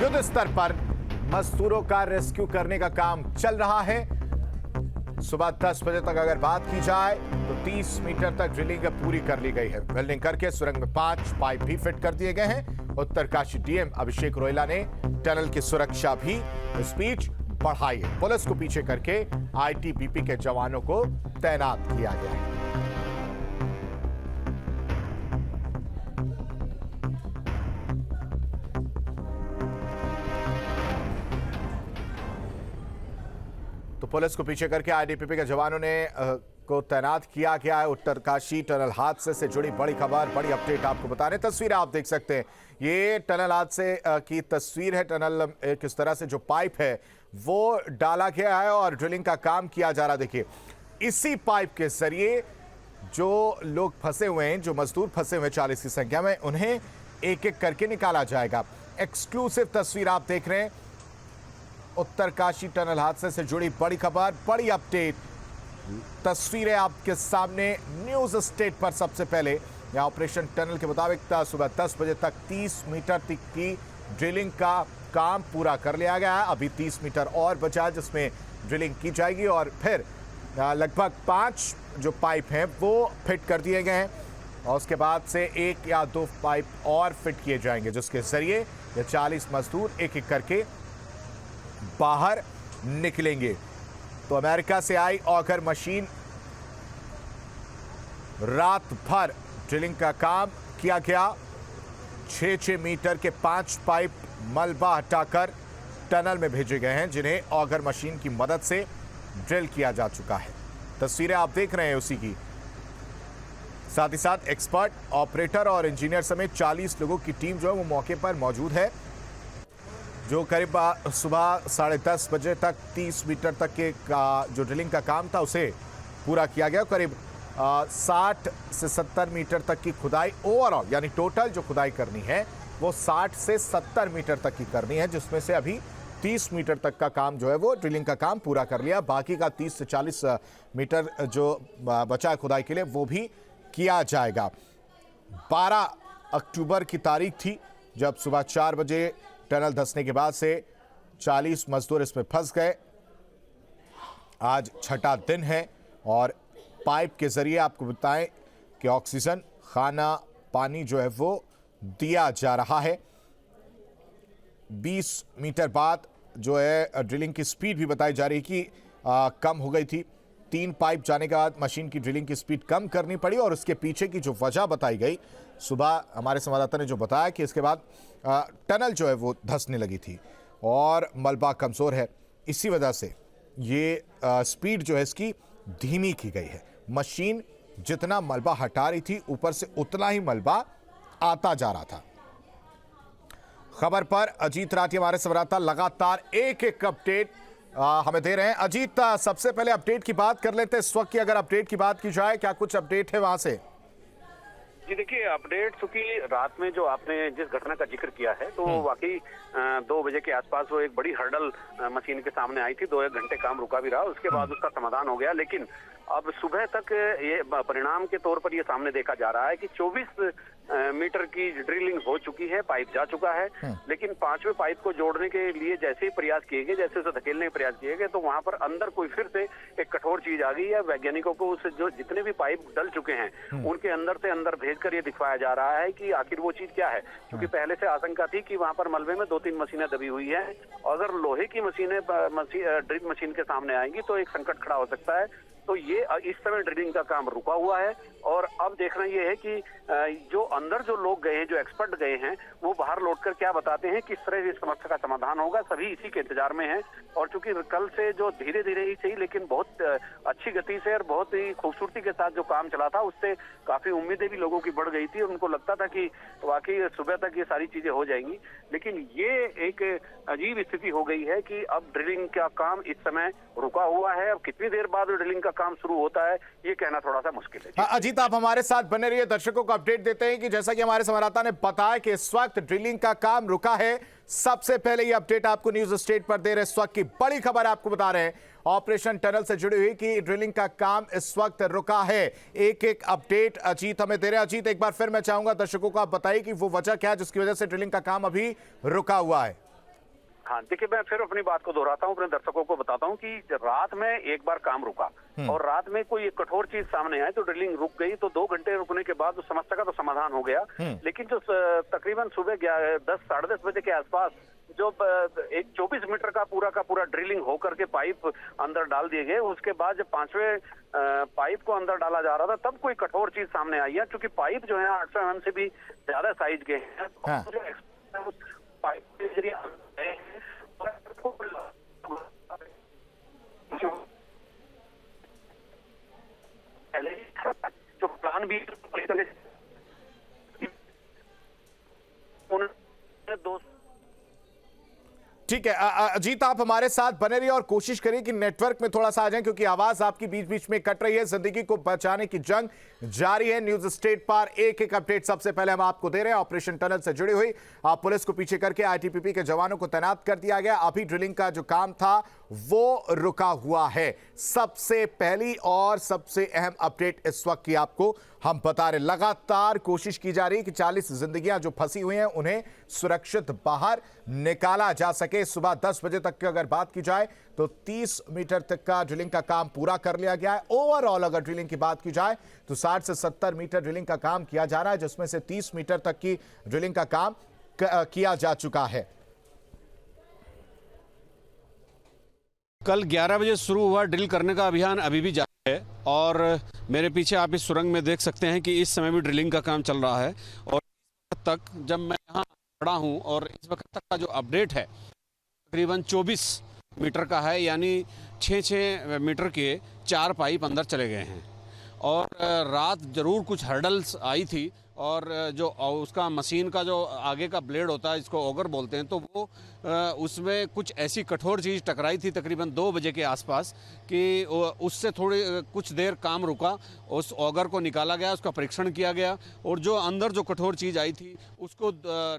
युद्ध स्तर पर मजदूरों का रेस्क्यू करने का काम चल रहा है। सुबह 10 बजे तक अगर बात की जाए तो 30 मीटर तक ड्रिलिंग पूरी कर ली गई है। वेल्डिंग करके सुरंग में 5 पाइप भी फिट कर दिए गए हैं। उत्तरकाशी डीएम अभिषेक रोयला ने टनल की सुरक्षा भी स्पीड बढ़ाई है। पुलिस को पीछे करके आईटीबीपी के जवानों को तैनात किया गया है। तो पुलिस को पीछे करके आईटीबीपी के जवानों ने को तैनात किया गया है। उत्तरकाशी टनल हादसे से जुड़ी बड़ी खबर, बड़ी अपडेट आपको बता रहे हैं। तस्वीर आप देख सकते हैं, ये टनल हादसे की तस्वीर है। टनल किस तरह से जो पाइप है वो डाला गया है और ड्रिलिंग का काम किया जा रहा है। देखिए, इसी पाइप के जरिए जो लोग फंसे हुए हैं, जो मजदूर फंसे हुए 40 की संख्या में, उन्हें एक एक करके निकाला जाएगा। एक्सक्लूसिव तस्वीर आप देख रहे हैं। उत्तरकाशी टनल हादसे से जुड़ी बड़ी खबर, बड़ी अपडेट, तस्वीरें आपके सामने न्यूज स्टेट पर। सबसे पहले यहां ऑपरेशन टनल के मुताबिक सुबह 10 बजे तक 30 मीटर तक की ड्रिलिंग का काम पूरा कर लिया गया है। अभी 30 मीटर और बचा है जिसमें ड्रिलिंग की जाएगी और फिर लगभग 5 जो पाइप हैं वो फिट कर दिए गए हैं और उसके बाद से 1 या 2 पाइप और फिट किए जाएंगे जिसके जरिए ये 40 मजदूर एक एक करके बाहर निकलेंगे। तो अमेरिका से आई ऑगर मशीन, रात भर ड्रिलिंग का काम किया गया। 6-6 मीटर के 5 पाइप मलबा हटाकर टनल में भेजे गए हैं जिन्हें ऑगर मशीन की मदद से ड्रिल किया जा चुका है। तस्वीरें आप देख रहे हैं उसी की। साथ ही साथ एक्सपर्ट, ऑपरेटर और इंजीनियर समेत 40 लोगों की टीम जो है वो मौके पर मौजूद है, जो करीब सुबह 10:30 बजे तक 30 मीटर तक के जो ड्रिलिंग का काम था उसे पूरा किया गया। करीब 60 से 70 मीटर तक की खुदाई ओवरऑल, यानी टोटल जो खुदाई करनी है वो 60 से 70 मीटर तक की करनी है, जिसमें से अभी 30 मीटर तक का काम जो है वो ड्रिलिंग का काम पूरा कर लिया। बाकी का 30 से 40 मीटर जो बचा है खुदाई के लिए वो भी किया जाएगा। 12 अक्टूबर की तारीख थी जब सुबह 4 बजे टनल धंसने के बाद से 40 मजदूर इसमें फंस गए। आज छठा दिन है और पाइप के जरिए आपको बताएं कि ऑक्सीजन, खाना, पानी जो है वो दिया जा रहा है। 20 मीटर बाद जो है ड्रिलिंग की स्पीड भी बताई जा रही कि कम हो गई थी। 3 पाइप जाने के बाद मशीन की ड्रिलिंग की स्पीड कम करनी पड़ी और उसके पीछे की जो वजह बताई गई, सुबह हमारे संवाददाता ने जो बताया कि इसके बाद टनल जो है वो धंसने लगी थी और मलबा कमज़ोर है, इसी वजह से ये स्पीड जो है इसकी धीमी की गई है। मशीन जितना मलबा हटा रही थी ऊपर से उतना ही मलबा आता जा रहा था। खबर पर अजीत राठी हमारे संवाददाता लगातार एक एक अपडेट हमें दे रहे हैं। अजीत, सबसे पहले अपडेट की बात कर लेते हैं। इस वक्त की अगर अपडेट की बात की जाए, क्या कुछ अपडेट है वहां से? जी देखिए, अपडेट चूंकि रात में जो आपने जिस घटना का जिक्र किया है तो वाकई 2 बजे के आसपास वो एक बड़ी हर्डल मशीन के सामने आई थी। 2-1 घंटे काम रुका भी रहा, उसके बाद उसका समाधान हो गया। लेकिन अब सुबह तक ये परिणाम के तौर पर ये सामने देखा जा रहा है कि 24 मीटर की ड्रिलिंग हो चुकी है, पाइप जा चुका है। लेकिन 5वें पाइप को जोड़ने के लिए जैसे ही प्रयास किए गए, जैसे उसे धकेलने के प्रयास किए गए, तो वहां पर अंदर कोई फिर से एक कठोर चीज आ गई है। वैज्ञानिकों को उस जो जितने भी पाइप डल चुके हैं उनके अंदर से अंदर भेजकर ये दिखवाया जा रहा है कि आखिर वो चीज क्या है। क्योंकि पहले से आशंका थी कि वहां पर मलबे में 2-3 मशीनें दबी हुई है। अगर लोहे की मशीनें ड्रिल मशीन के सामने आएंगी तो एक संकट खड़ा हो सकता है। तो ये इस समय ड्रिलिंग का काम रुका हुआ है और अब देखना ये है कि जो अंदर जो लोग गए हैं, जो एक्सपर्ट गए हैं, वो बाहर लौटकर क्या बताते हैं, किस तरह इस समस्या का समाधान होगा। सभी इसी के इंतजार में हैं और चूंकि कल से जो धीरे धीरे ही सही लेकिन बहुत अच्छी गति से और बहुत ही खूबसूरती के साथ जो काम चला था, उससे काफी उम्मीदें भी लोगों की बढ़ गई थी। उनको लगता था कि वाकई सुबह तक ये सारी चीजें हो जाएंगी। लेकिन ये एक अजीब स्थिति हो गई है कि अब ड्रिलिंग का काम इस समय रुका हुआ है। अब कितनी देर बाद ड्रिलिंग का काम शुरू होता है ये कहना थोड़ा सा मुश्किल है। अजीत, आप हमारे साथ बने रहिए, दर्शकों को अपडेट देते हैं कि जैसा कि हमारे संवाददाता ने बताया कि इस वक्त ड्रिलिंग का काम रुका है। सबसे पहले ये अपडेट आपको न्यूज स्टेट पर दे रहे इस वक्त की बड़ी खबर आपको बता रहे हैं। ऑपरेशन टनल से जुड़ी हुई कि ड्रिलिंग का काम इस वक्त रुका है। एक एक अपडेट अजीत हमें दे रहे हैं। अजीत, एक बार फिर मैं चाहूंगा दर्शकों को आप बताइए कि वो वजह क्या है जिसकी वजह से ड्रिलिंग का काम अभी रुका हुआ है। हाँ, देखिए मैं फिर अपनी बात को दोहराता हूँ, अपने दर्शकों को बताता हूँ कि रात में एक बार काम रुका और रात में कोई एक कठोर चीज सामने आई तो ड्रिलिंग रुक गई, तो 2 घंटे रुकने के बाद उस समस्या का तो समाधान हो गया। लेकिन जो तकरीबन सुबह 10 साढ़े 10 बजे के आसपास जो एक 24 मीटर का पूरा ड्रिलिंग होकर के पाइप अंदर डाल दिए गए, उसके बाद जब 5वें पाइप को अंदर डाला जा रहा था तब कोई कठोर चीज सामने आई है, क्योंकि पाइप जो है 800 mm से भी ज्यादा साइज के हैं। हाँ। जो उस पाइप के जरिए जो प्लान भी दोस्त ठीक है अजीत, आप हमारे साथ बने रहिए और कोशिश करिए कि नेटवर्क में थोड़ा सा आ जाएं, क्योंकि आवाज आपकी बीच बीच में कट रही है। जिंदगी को बचाने की जंग जारी है। न्यूज स्टेट पर एक अपडेट सबसे पहले हम आपको दे रहे हैं। ऑपरेशन टनल से जुड़ी हुई पुलिस को पीछे करके आईटीबीपी के जवानों को तैनात कर दिया गया। अभी ड्रिलिंग का जो काम था वो रुका हुआ है। सबसे पहली और सबसे अहम अपडेट इस वक्त की आपको हम बता रहे, लगातार कोशिश की जा रही है कि 40 जिंदगियां जो फंसी हुई हैं उन्हें सुरक्षित बाहर निकाला जा सके। सुबह 10 बजे तक की अगर बात की जाए तो 30 मीटर तक का ड्रिलिंग का काम पूरा कर लिया गया है। ओवरऑल अगर ड्रिलिंग की बात की जाए तो 60 से 70 मीटर ड्रिलिंग का काम किया जा रहा है, जिसमें से 30 मीटर तक की ड्रिलिंग का काम किया जा चुका है। कल 11 बजे शुरू हुआ ड्रिल करने का अभियान अभी भी जारी है और मेरे पीछे आप इस सुरंग में देख सकते हैं कि इस समय भी ड्रिलिंग का काम चल रहा है। और इस वक्त तक जब मैं यहाँ खड़ा हूँ और इस वक्त तक का जो अपडेट है तकरीबन 24 मीटर का है, यानी 6-6 मीटर के 4 पाइप अंदर चले गए हैं। और रात ज़रूर कुछ हर्डल्स आई थी और जो उसका मशीन का जो आगे का ब्लेड होता है, इसको ऑगर बोलते हैं, तो वो उसमें कुछ ऐसी कठोर चीज़ टकराई थी तकरीबन 2 बजे के आसपास कि उससे थोड़ी कुछ देर काम रुका। उस ऑगर को निकाला गया, उसका परीक्षण किया गया और जो अंदर जो कठोर चीज़ आई थी उसको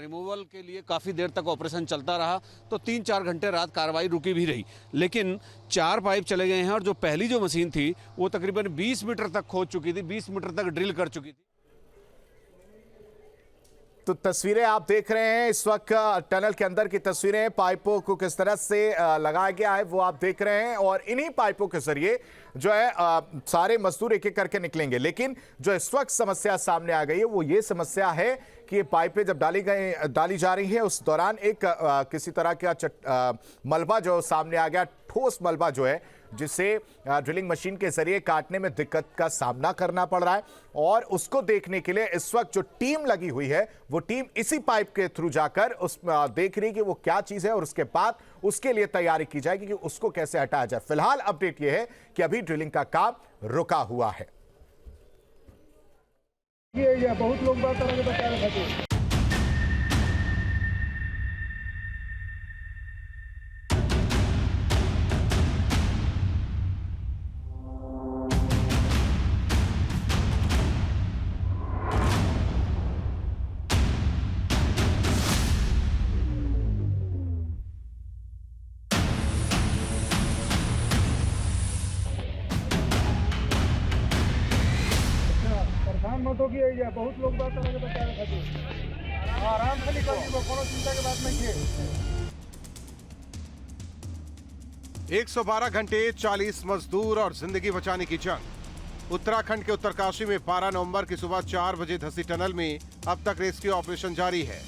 रिमूवल के लिए काफ़ी देर तक ऑपरेशन चलता रहा। तो 3-4 घंटे रात कार्रवाई रुकी भी रही, लेकिन 4 पाइप चले गए हैं। और जो पहली जो मशीन थी वो तकरीबन 20 मीटर तक खोद चुकी थी, 20 मीटर तक ड्रिल कर चुकी थी। तो तस्वीरें आप देख रहे हैं इस वक्त टनल के अंदर की तस्वीरें, पाइपों को किस तरह से लगाया गया है वो आप देख रहे हैं। और इन्हीं पाइपों के जरिए जो है सारे मजदूर एक एक करके निकलेंगे। लेकिन जो इस वक्त समस्या सामने आ गई है वो ये समस्या है कि ये पाइपें जब डाली जा रही है उस दौरान एक किसी तरह का मलबा जो सामने आ गया, ठोस मलबा जो है, जिसे ड्रिलिंग मशीन के जरिए काटने में दिक्कत का सामना करना पड़ रहा है। और उसको देखने के लिए इस वक्त जो टीम लगी हुई है वो टीम इसी पाइप के थ्रू जाकर उस देख रही है कि वो क्या चीज है और उसके बाद उसके लिए तैयारी की जाएगी कि उसको कैसे हटाया जाए। फिलहाल अपडेट यह है कि अभी ड्रिलिंग का काम रुका हुआ है। बहुत लोग बात कर बता रहे थे। मत हो गया, बहुत लोग बात कर बता रहे थे। आराम से निकल जी, कोनो चिंता के बात नहीं है। 112 घंटे 40 मजदूर और जिंदगी बचाने की जंग। उत्तराखंड के उत्तरकाशी में 12 नवंबर की सुबह 4 बजे धसी टनल में अब तक रेस्क्यू ऑपरेशन जारी है।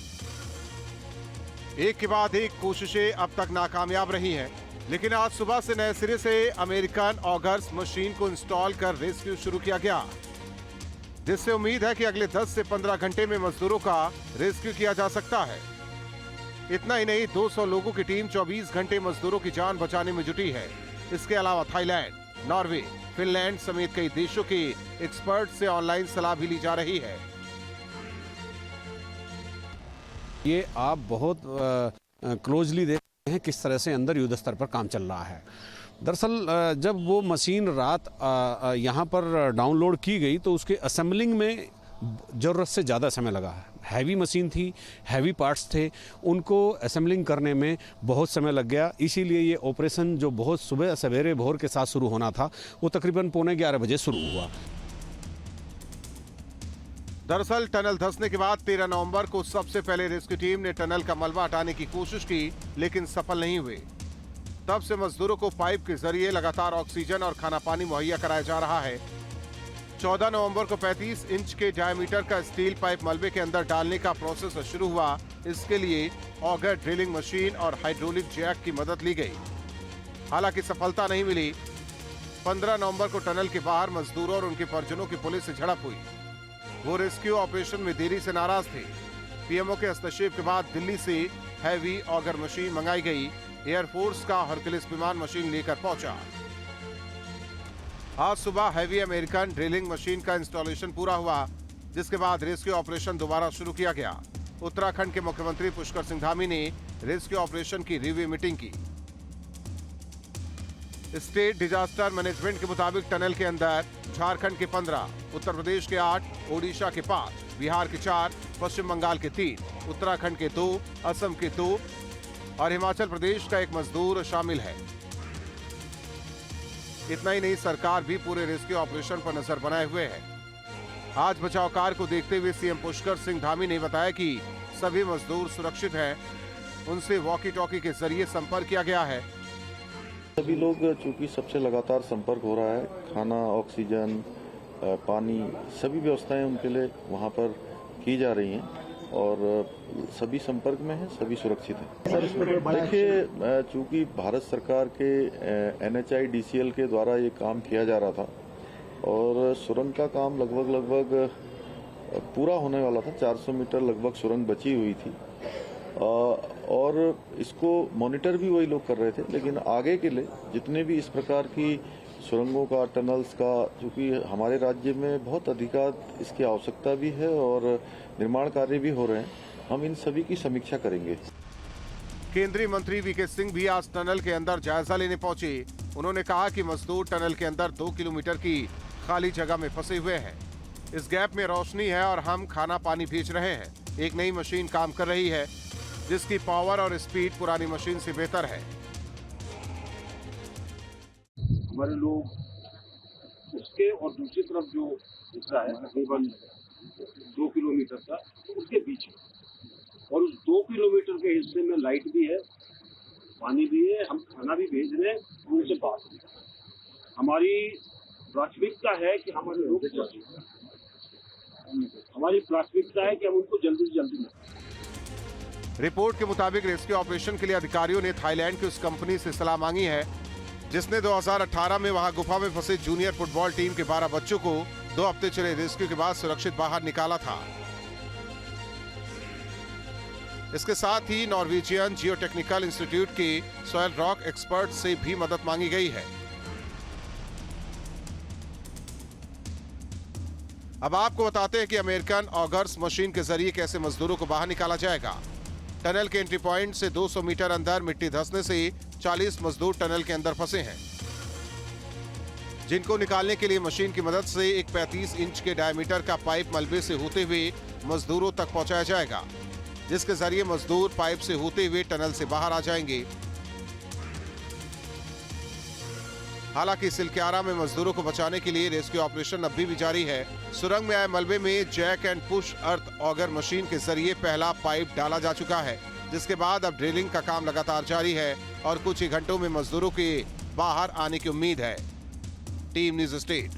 एक के बाद एक कोशिशें अब तक नाकामयाब रही हैं, लेकिन आज सुबह से नए सिरे से अमेरिकन ऑगर्स मशीन को इंस्टॉल कर रेस्क्यू शुरू किया गया, जिससे उम्मीद है कि अगले 10 से 15 घंटे में मजदूरों का रेस्क्यू किया जा सकता है। इतना ही नहीं, 200 लोगों की टीम 24 घंटे मजदूरों की जान बचाने में जुटी है। इसके अलावा थाईलैंड, नॉर्वे, फिनलैंड समेत कई देशों के एक्सपर्ट से ऑनलाइन सलाह भी ली जा रही है। ये आप बहुत क्लोजली देख रहे हैं किस तरह से अंदर युद्ध स्तर पर काम चल रहा है। दरअसल जब वो मशीन रात यहाँ पर डाउनलोड की गई तो उसके असेंबलिंग में ज़रूरत से ज़्यादा समय लगा है। हैवी मशीन थी, हैवी पार्ट्स थे, उनको असेंबलिंग करने में बहुत समय लग गया। इसीलिए ये ऑपरेशन जो बहुत सुबह सवेरे भोर के साथ शुरू होना था वो तकरीबन 11:15 बजे शुरू हुआ। दरअसल टनल धंसने के बाद 13 नवंबर को सबसे पहले रेस्क्यू टीम ने टनल का मलबा हटाने की कोशिश की, लेकिन सफल नहीं हुए। तब से मजदूरों को पाइप के जरिए लगातार ऑक्सीजन और खाना पानी मुहैया कराया जा रहा है। 14 नवंबर को 35 इंच के डायमीटर का स्टील पाइप मलबे के अंदर डालने का प्रोसेस शुरू हुआ। इसके लिए ऑगर ड्रिलिंग मशीन और हाइड्रोलिक जैक की मदद ली गई, हालांकि सफलता नहीं मिली। 15 नवंबर को टनल के बाहर मजदूरों और उनके परिजनों की पुलिस से झड़प हुई। वो रेस्क्यू ऑपरेशन में देरी से नाराज थे। पीएमओ के हस्तक्षेप के बाद दिल्ली से हैवी ऑगर मशीन मंगाई गई। एयरफोर्स का हरक्यूलिस विमान मशीन लेकर पहुंचा। आज सुबह हैवी अमेरिकन ड्रिलिंग मशीन का इंस्टॉलेशन पूरा हुआ, जिसके बाद रेस्क्यू ऑपरेशन दोबारा शुरू किया गया। उत्तराखंड के मुख्यमंत्री पुष्कर सिंह धामी ने रेस्क्यू ऑपरेशन की रिव्यू मीटिंग की। स्टेट डिजास्टर मैनेजमेंट के मुताबिक टनल के अंदर झारखंड के 15, उत्तर प्रदेश के 8, ओडिशा के 5, बिहार के 4, पश्चिम बंगाल के 3, उत्तराखंड के 2, असम के 2 और हिमाचल प्रदेश का 1 मजदूर शामिल है। इतना ही नहीं, सरकार भी पूरे रेस्क्यू ऑपरेशन पर नजर बनाए हुए है। आज बचाव कार्य को देखते हुए सीएम पुष्कर सिंह धामी ने बताया कि सभी मजदूर सुरक्षित हैं। उनसे वॉकी टॉकी के जरिए संपर्क किया गया है। सभी लोग, चूंकि सबसे लगातार संपर्क हो रहा है, खाना, ऑक्सीजन, पानी, सभी व्यवस्थाएं उनके लिए वहां पर की जा रही हैं और सभी संपर्क में हैं, सभी सुरक्षित हैं। देखिए, चूंकि भारत सरकार के NHIDCL के द्वारा ये काम किया जा रहा था और सुरंग का काम लगभग पूरा होने वाला था। 400 मीटर लगभग सुरंग बची हुई थी और इसको मॉनिटर भी वही लोग कर रहे थे। लेकिन आगे के लिए जितने भी इस प्रकार की सुरंगों का, टनल्स का, क्योंकि हमारे राज्य में बहुत अधिकाधिक इसकी आवश्यकता भी है और निर्माण कार्य भी हो रहे हैं, हम इन सभी की समीक्षा करेंगे। केंद्रीय मंत्री वीके सिंह भी आज टनल के अंदर जायजा लेने पहुंचे। उन्होंने कहा कि मजदूर टनल के अंदर 2 किलोमीटर की खाली जगह में फंसे हुए हैं। इस गैप में रोशनी है और हम खाना पानी भेज रहे हैं। एक नई मशीन काम कर रही है जिसकी पावर और स्पीड पुरानी मशीन से बेहतर है। हमारे लोग उसके और दूसरी तरफ जो हिस्सा है तकरीबन 2 किलोमीटर का, उसके बीच और उस 2 किलोमीटर के हिस्से में लाइट भी है, पानी भी है, हम खाना भी भेज रहे हैं। उनसे बात हमारी प्राथमिकता है कि हमारे लोग, हमारी प्राथमिकता है कि हम उनको जल्दी से जल्दी मिलें। रिपोर्ट के मुताबिक रेस्क्यू ऑपरेशन के लिए अधिकारियों ने थाईलैंड की उस कंपनी से सलाह मांगी है जिसने 2018 में वहां गुफा में फंसे जूनियर फुटबॉल टीम के 12 बच्चों को 2 हफ्ते चले रेस्क्यू के बाद सुरक्षित बाहर निकाला था। इसके साथ ही नॉर्वेजियन जियोटेक्निकल इंस्टीट्यूट के सॉयल रॉक एक्सपर्ट से भी मदद मांगी गई है। अब आपको बताते हैं कि अमेरिकन ऑगर्स मशीन के जरिए कैसे मजदूरों को बाहर निकाला जाएगा। टनल के एंट्री पॉइंट से 200 मीटर अंदर मिट्टी धंसने से 40 मजदूर टनल के अंदर फंसे हैं, जिनको निकालने के लिए मशीन की मदद से एक 35 इंच के डायमीटर का पाइप मलबे से होते हुए मजदूरों तक पहुंचाया जाएगा, जिसके जरिए मजदूर पाइप से होते हुए टनल से बाहर आ जाएंगे। हालांकि सिलक्यारा में मजदूरों को बचाने के लिए रेस्क्यू ऑपरेशन अभी भी जारी है। सुरंग में आए मलबे में jack and push earth auger machine के जरिए पहला पाइप डाला जा चुका है, जिसके बाद अब ड्रिलिंग का काम लगातार जारी है और कुछ ही घंटों में मजदूरों के बाहर आने की उम्मीद है। Team news state.